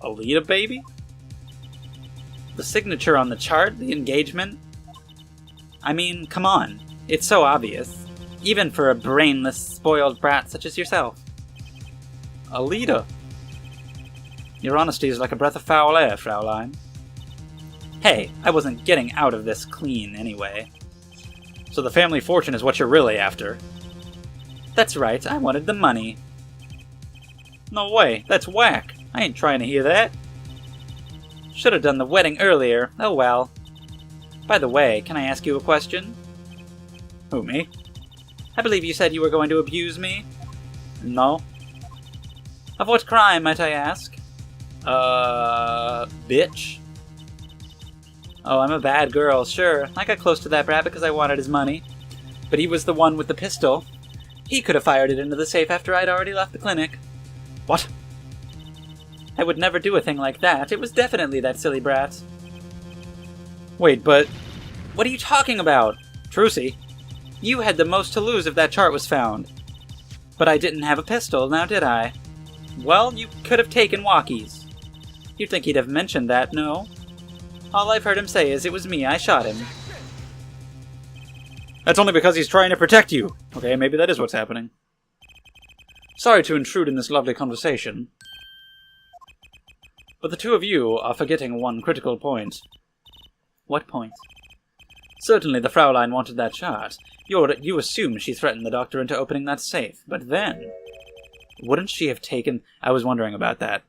Alita baby? The signature on the chart? The engagement? I mean, come on. It's so obvious. Even for a brainless, spoiled brat such as yourself. Alita? Your honesty is like a breath of foul air, Fraulein. Hey, I wasn't getting out of this clean anyway. So the family fortune is what you're really after? That's right, I wanted the money. No way, that's whack. I ain't trying to hear that. Should have done the wedding earlier, oh well. By the way, can I ask you a question? Who, me? I believe you said you were going to abuse me? No. Of what crime, might I ask? Bitch? Oh, I'm a bad girl, sure. I got close to that brat because I wanted his money. But he was the one with the pistol. He could have fired it into the safe after I'd already left the clinic. What? I would never do a thing like that. It was definitely that silly brat. Wait, but... What are you talking about? Trucy, you had the most to lose if that chart was found. But I didn't have a pistol, now did I? Well, you could have taken walkies. You'd think he'd have mentioned that, no? All I've heard him say is it was me, I shot him. That's only because he's trying to protect you. Okay, maybe that is what's happening. Sorry to intrude in this lovely conversation. But the two of you are forgetting one critical point. What point? Certainly the Fraulein wanted that chart. You assume she threatened the doctor into opening that safe. But then... Wouldn't she have taken... I was wondering about that.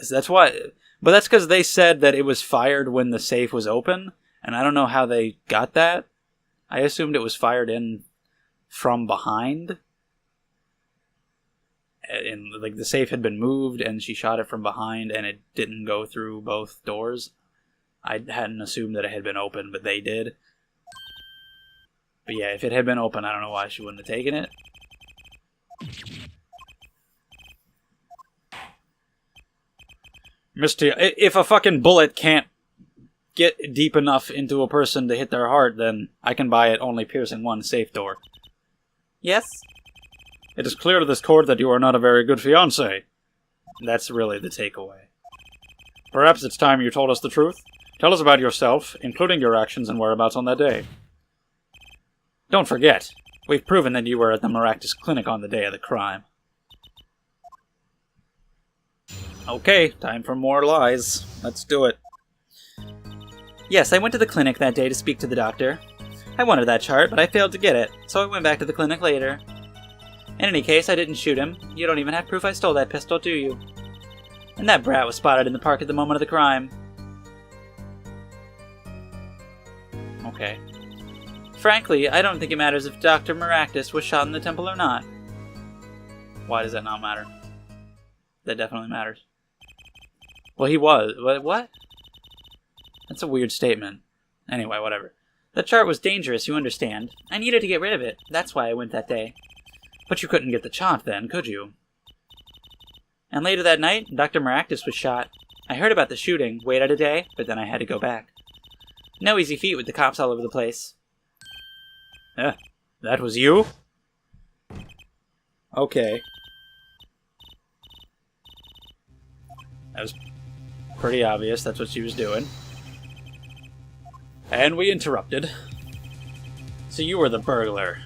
That's why... But that's because they said that it was fired when the safe was open, and I don't know how they got that. I assumed it was fired in from behind. And, like, the safe had been moved, and she shot it from behind, and it didn't go through both doors. I hadn't assumed that it had been open, but they did. But yeah, if it had been open, I don't know why she wouldn't have taken it. Misty, if a fucking bullet can't get deep enough into a person to hit their heart, then I can buy it only piercing one safe door. Yes? It is clear to this court that you are not a very good fiancé. That's really the takeaway. Perhaps it's time you told us the truth. Tell us about yourself, including your actions and whereabouts on that day. Don't forget, we've proven that you were at the Maractus Clinic on the day of the crime. Okay, time for more lies. Let's do it. Yes, I went to the clinic that day to speak to the doctor. I wanted that chart, but I failed to get it, so I went back to the clinic later. In any case, I didn't shoot him. You don't even have proof I stole that pistol, do you? And that brat was spotted in the park at the moment of the crime. Okay. Frankly, I don't think it matters if Dr. Maractus was shot in the temple or not. Why does that not matter? That definitely matters. Well, he was. What? That's a weird statement. Anyway, whatever. The chart was dangerous, you understand. I needed to get rid of it. That's why I went that day. But you couldn't get the chart then, could you? And later that night, Dr. Maractus was shot. I heard about the shooting, waited a day, but then I had to go back. No easy feat with the cops all over the place. That was you? Okay. That was pretty obvious, that's what she was doing. And we interrupted. So you were the burglar.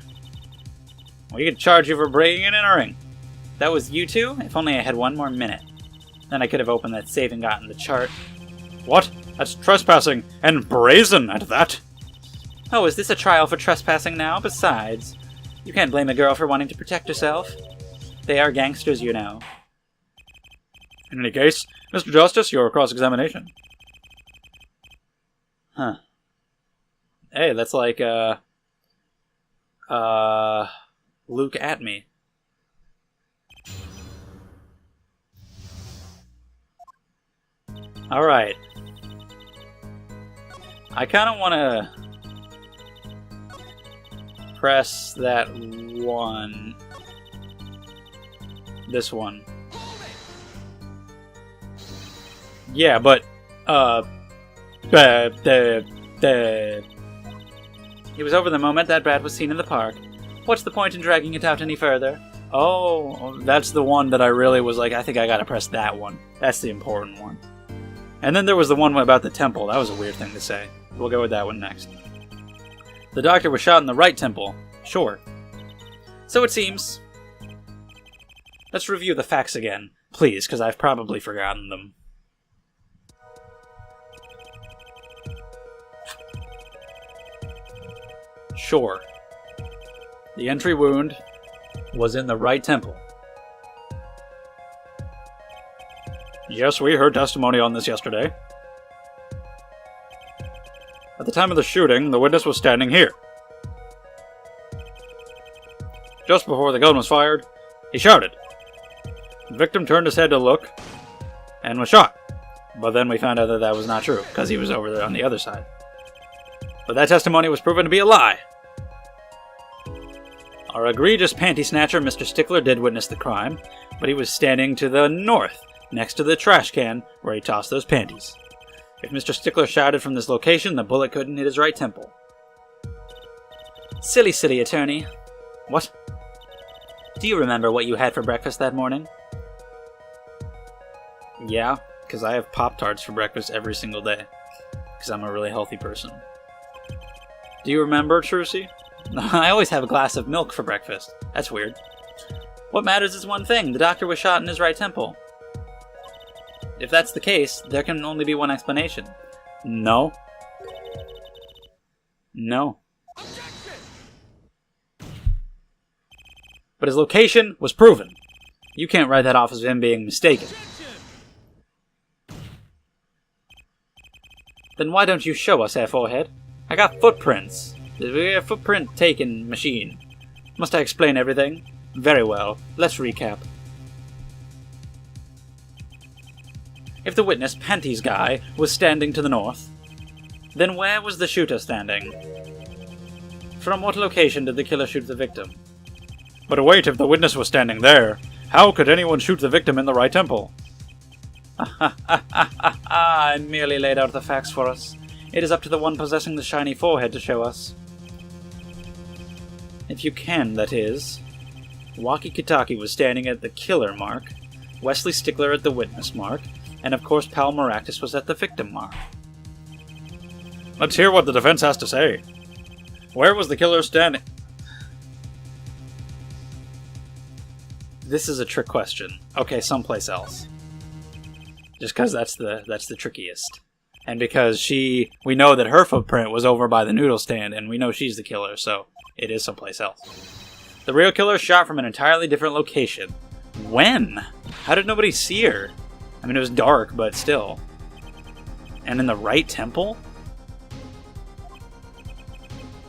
We could charge you for breaking and entering. That was you two? If only I had one more minute. Then I could have opened that safe and gotten the chart. What? That's trespassing, and brazen at that! Oh, is this a trial for trespassing now? Besides, you can't blame a girl for wanting to protect herself. They are gangsters, you know. In any case, Mr. Justice, your cross-examination. Huh. Hey, that's like, Luke at me. Alright. I kind of want to press that one. This one. Yeah, but, It was over the moment that brat was seen in the park. What's the point in dragging it out any further? Oh, that's the one that I really was like, I think I gotta press that one. That's the important one. And then there was the one about the temple. That was a weird thing to say. We'll go with that one next. The doctor was shot in the right temple. Sure. So it seems. Let's review the facts again, please, because I've probably forgotten them. Sure. The entry wound was in the right temple. Yes, we heard testimony on this yesterday. At the time of the shooting, the witness was standing here. Just before the gun was fired, he shouted. The victim turned his head to look and was shot. But then we found out that that was not true, because he was over there on the other side. But that testimony was proven to be a lie. Our egregious panty snatcher, Mr. Stickler, did witness the crime, but he was standing to the north, next to the trash can where he tossed those panties. If Mr. Stickler shouted from this location, the bullet couldn't hit his right temple. Silly, silly attorney. What? Do you remember what you had for breakfast that morning? Yeah, because I have Pop-Tarts for breakfast every single day. Because I'm a really healthy person. Do you remember, Trucy? I always have a glass of milk for breakfast. That's weird. What matters is one thing. The doctor was shot in his right temple. If that's the case, there can only be one explanation. No. No. But his location was proven. You can't write that off as him being mistaken. Then why don't you show us, Forehead? I got footprints. A footprint taken machine. Must I explain everything? Very well. Let's recap. If the witness, Panties Guy, was standing to the north, then where was the shooter standing? From what location did the killer shoot the victim? But wait, if the witness was standing there, how could anyone shoot the victim in the right temple? I merely laid out the facts for us. It is up to the one possessing the shiny forehead to show us. If you can, that is. Waki Kitaki was standing at the killer mark, Wesley Stickler at the witness mark, and of course Pal Maractus was at the victim mark. Let's hear what the defense has to say. Where was the killer standing? This is a trick question. Okay, someplace else. Just because that's the trickiest. And because we know that her footprint was over by the noodle stand, and we know she's the killer, so it is someplace else. The real killer shot from an entirely different location. When? How did nobody see her? I mean, it was dark, but still. And in the right temple?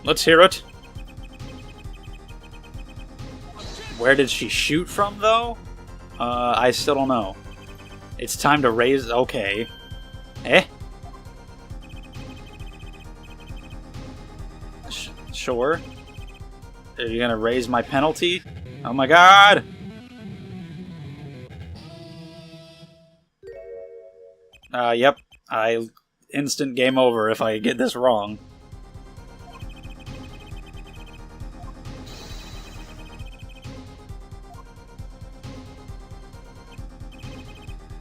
Let's hear it. Where did she shoot from, though? I still don't know. It's time to raise... Okay. Eh? Sure. Are you gonna raise my penalty? Oh my god! Yep. Instant game over if I get this wrong.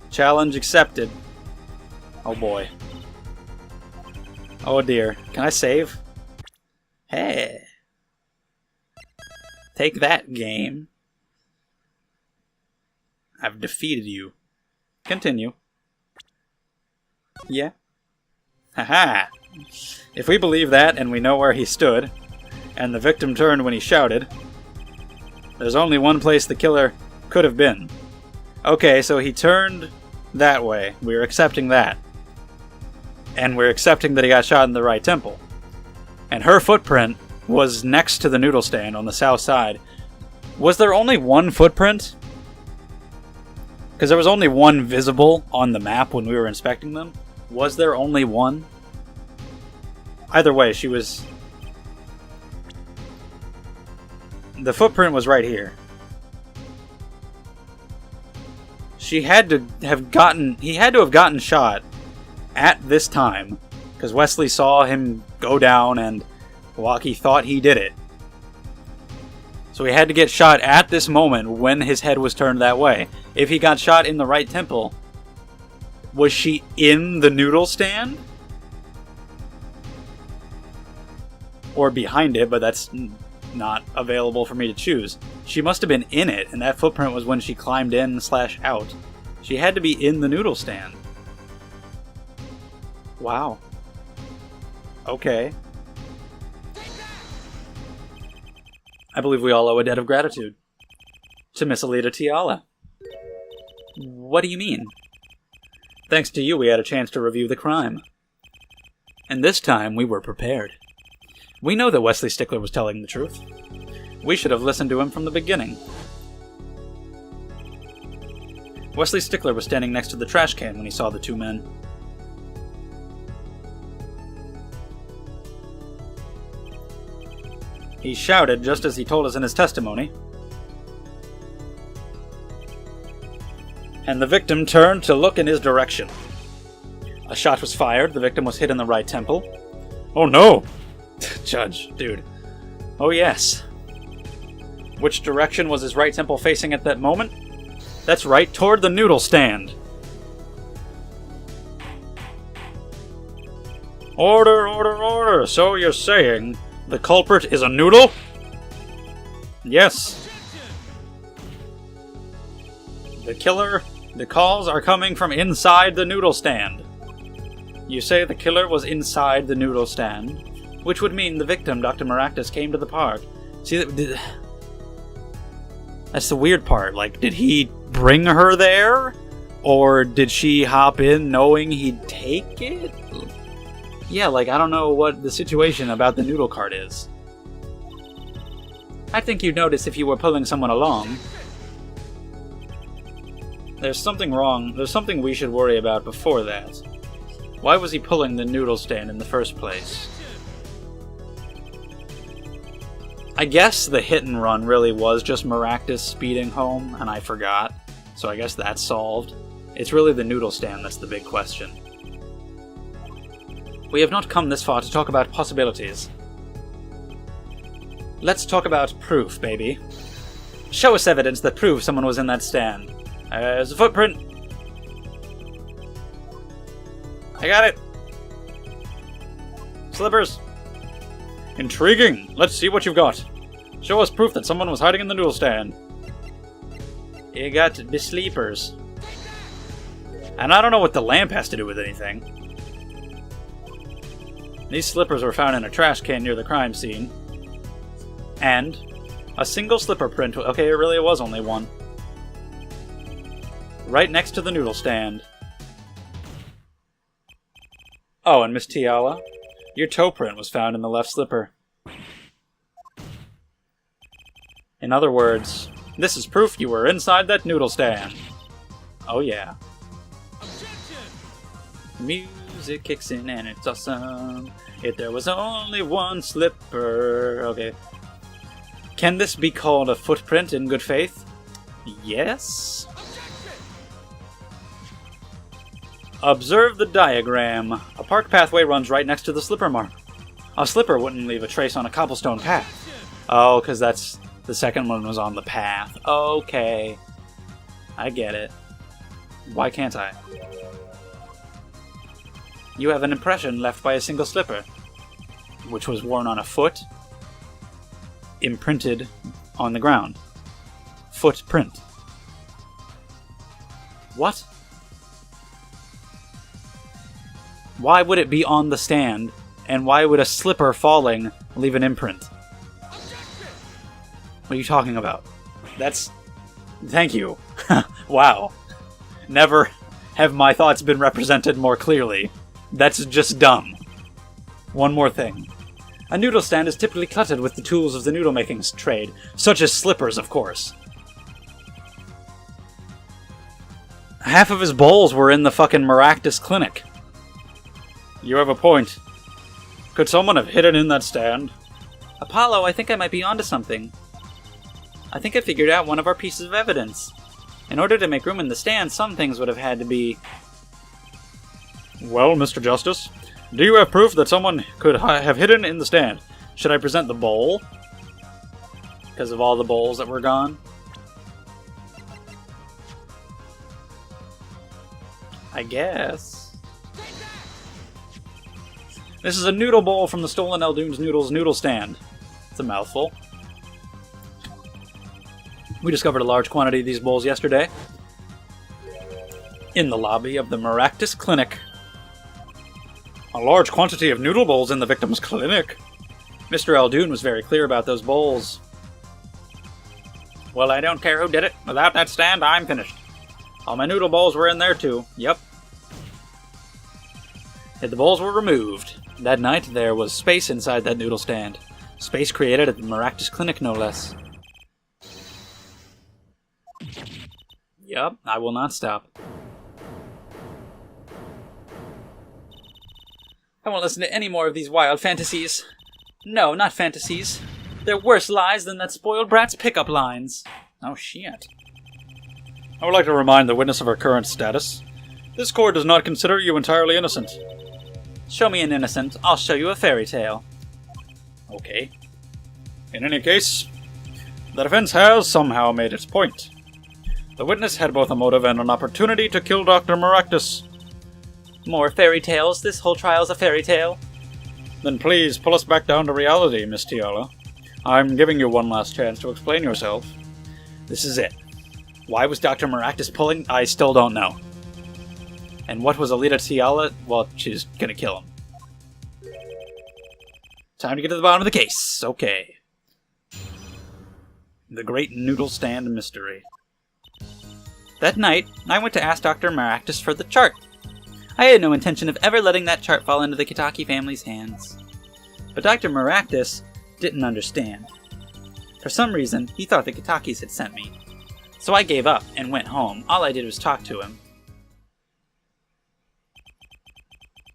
Challenge accepted. Oh boy. Oh dear. Can I save? Hey. Take that, game. I've defeated you. Continue. Yeah. Haha. If we believe that and we know where he stood, and the victim turned when he shouted, there's only one place the killer could have been. Okay, so he turned that way. We're accepting that. And we're accepting that he got shot in the right temple. And her footprint was next to the noodle stand on the south side. Was there only one footprint? Because there was only one visible on the map when we were inspecting them. Was there only one? Either way, she was... The footprint was right here. He had to have gotten shot at this time, because Wesley saw him go down and Waki thought he did it. So he had to get shot at this moment when his head was turned that way. If he got shot in the right temple, was she in the noodle stand? Or behind it, but that's not available for me to choose. She must have been in it, and that footprint was when she climbed in / out. She had to be in the noodle stand. Wow. Okay. I believe we all owe a debt of gratitude to Miss Alita Tiala. What do you mean? Thanks to you, we had a chance to review the crime. And this time, we were prepared. We know that Wesley Stickler was telling the truth. We should have listened to him from the beginning. Wesley Stickler was standing next to the trash can when he saw the two men. He shouted just as he told us in his testimony. And the victim turned to look in his direction. A shot was fired. The victim was hit in the right temple. Oh no! Judge, dude. Oh yes. Which direction was his right temple facing at that moment? That's right, toward the noodle stand. Order, order, order! So you're saying the culprit is a noodle? Yes. The killer, the calls are coming from inside the noodle stand. You say the killer was inside the noodle stand, which would mean the victim, Dr. Maractus, came to the park. See, that's the weird part. Like, did he bring her there? Or did she hop in knowing he'd take it? Yeah, like, I don't know what the situation about the noodle cart is. I think you'd notice if you were pulling someone along. There's something wrong. There's something we should worry about before that. Why was he pulling the noodle stand in the first place? I guess the hit and run really was just Maractus speeding home, and I forgot. So I guess that's solved. It's really the noodle stand that's the big question. We have not come this far to talk about possibilities. Let's talk about proof, baby. Show us evidence that proves someone was in that stand. There's a footprint. I got it. Slippers. Intriguing. Let's see what you've got. Show us proof that someone was hiding in the noodle stand. You got the sleepers. And I don't know what the lamp has to do with anything. These slippers were found in a trash can near the crime scene. And a single slipper print. Okay, it really was only one. Right next to the noodle stand. Oh, and Miss Tiala, your toe print was found in the left slipper. In other words, this is proof you were inside that noodle stand. Oh yeah. Music kicks in and it's awesome. If there was only one slipper. Okay. Can this be called a footprint in good faith? Yes. Observe the diagram. A park pathway runs right next to the slipper mark. A slipper wouldn't leave a trace on a cobblestone path. Oh, because that's... the second one was on the path. Okay. I get it. Why can't I? You have an impression left by a single slipper, which was worn on a foot, imprinted on the ground. Footprint. What? Why would it be on the stand, and why would a slipper falling leave an imprint? What are you talking about? That's... Thank you. Wow. Never have my thoughts been represented more clearly. That's just dumb. One more thing. A noodle stand is typically cluttered with the tools of the noodle-making trade, such as slippers, of course. Half of his bowls were in the fucking Maractus clinic. You have a point. Could someone have hidden in that stand? Apollo, I think I might be onto something. I think I figured out one of our pieces of evidence. In order to make room in the stand, some things would have had to be... Well, Mr. Justice, do you have proof that someone could have hidden in the stand? Should I present the bowl? Because of all the bowls that were gone. I guess. This is a noodle bowl from the stolen Eldoon's Noodles noodle stand. It's a mouthful. We discovered a large quantity of these bowls yesterday in the lobby of the Maractus Clinic. A large quantity of noodle bowls in the victim's clinic. Mr. Eldoon was very clear about those bowls. Well, I don't care who did it. Without that stand, I'm finished. All my noodle bowls were in there too. Yep. If the bowls were removed, that night there was space inside that noodle stand. Space created at the Maractus Clinic, no less. Yep, I will not stop. I won't listen to any more of these wild fantasies. No, not fantasies. They're worse lies than that spoiled brat's pickup lines. Oh, shit. I would like to remind the witness of her current status. This court does not consider you entirely innocent. Show me an innocent, I'll show you a fairy tale. Okay. In any case, the defense has somehow made its point. The witness had both a motive and an opportunity to kill Dr. Maractus. More fairy tales? This whole trial's a fairy tale? Then please pull us back down to reality, Miss Tiala. I'm giving you one last chance to explain yourself. This is it. Why was Dr. Maractus pulling? I still don't know. And what was Alita Tiala? Well, she's gonna kill him. Time to get to the bottom of the case. Okay. The Great Noodle Stand Mystery. That night, I went to ask Dr. Maractus for the chart. I had no intention of ever letting that chart fall into the Kitaki family's hands. But Dr. Maractus didn't understand. For some reason, he thought the Kitakis had sent me. So I gave up and went home. All I did was talk to him.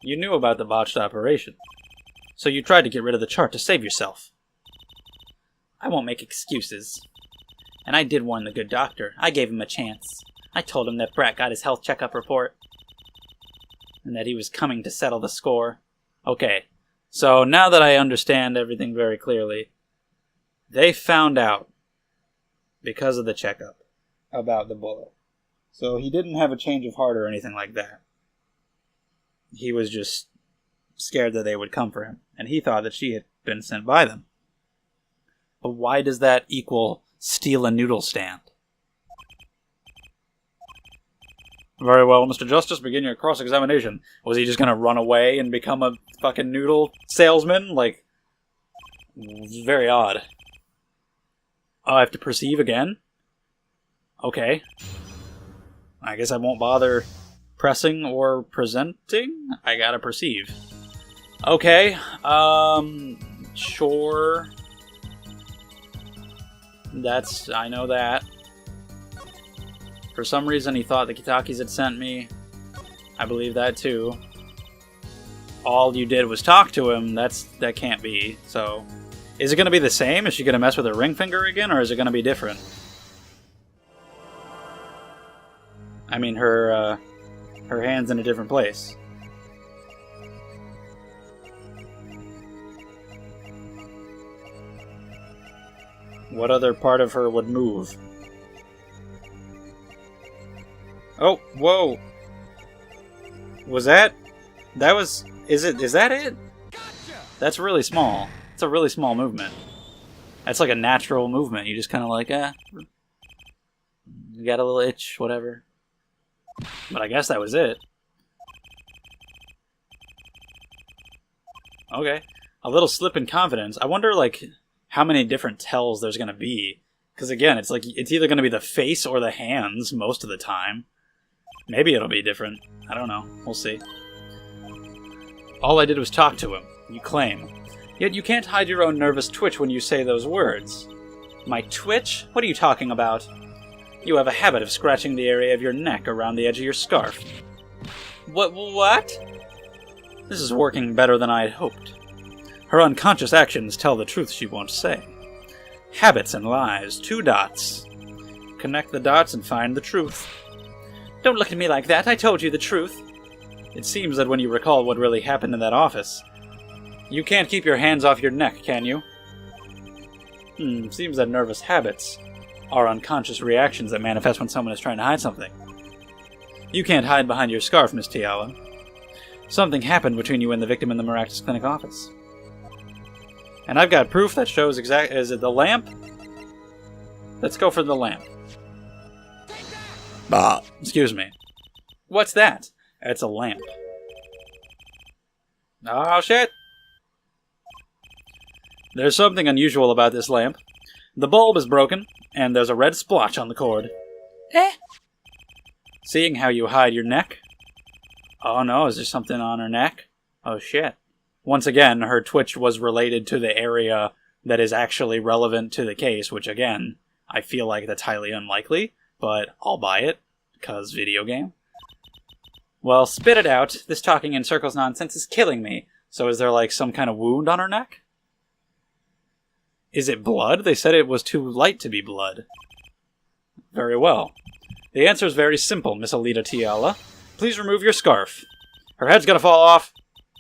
You knew about the botched operation, so you tried to get rid of the chart to save yourself. I won't make excuses. And I did warn the good doctor. I gave him a chance. I told him that Brat got his health checkup report. And that he was coming to settle the score. Okay, so now that I understand everything very clearly, they found out, because of the checkup, about the bullet. So he didn't have a change of heart or anything like that. He was just scared that they would come for him, and he thought that she had been sent by them. But why does that equal steal a noodle stand? Very well, Mr. Justice, begin your cross-examination. Was he just gonna run away and become a fucking noodle salesman? Like, very odd. Oh, I have to perceive again? Okay. I guess I won't bother pressing or presenting? I gotta perceive. Okay, sure. I know that. For some reason he thought the Kitakis had sent me. I believe that too. All you did was talk to him, that can't be, so... Is it gonna be the same? Is she gonna mess with her ring finger again, or is it gonna be different? I mean, her hand's in a different place. What other part of her would move? Oh, whoa! Was that... Is that it? That's really small. It's a really small movement. That's like a natural movement. You just kind of like, you got a little itch, whatever. But I guess that was it. Okay. A little slip in confidence. I wonder, like, how many different tells there's going to be. Because, again, it's like, it's either going to be the face or the hands most of the time. Maybe it'll be different. I don't know. We'll see. All I did was talk to him, you claim. Yet you can't hide your own nervous twitch when you say those words. My twitch? What are you talking about? You have a habit of scratching the area of your neck around the edge of your scarf. What? This is working better than I had hoped. Her unconscious actions tell the truth she won't say. Habits and lies, 2 dots. Connect the dots and find the truth. Don't look at me like that, I told you the truth. It seems that when you recall what really happened in that office, you can't keep your hands off your neck, can you? Seems that nervous habits are unconscious reactions that manifest when someone is trying to hide something. You can't hide behind your scarf, Miss Tiala. Something happened between you and the victim in the Maractus Clinic office. And I've got proof that shows exact. Is it the lamp? Let's go for the lamp. Excuse me. What's that? It's a lamp. Oh, shit! There's something unusual about this lamp. The bulb is broken, and there's a red splotch on the cord. Seeing how you hide your neck? Oh no, is there something on her neck? Oh shit. Once again, her twitch was related to the area that is actually relevant to the case, which again, I feel like that's highly unlikely, but I'll buy it, because video game. Well, spit it out. This talking in circles nonsense is killing me. So is there like some kind of wound on her neck? Is it blood? They said it was too light to be blood. Very well. The answer is very simple, Miss Alita Tiala. Please remove your scarf. Her head's gonna fall off.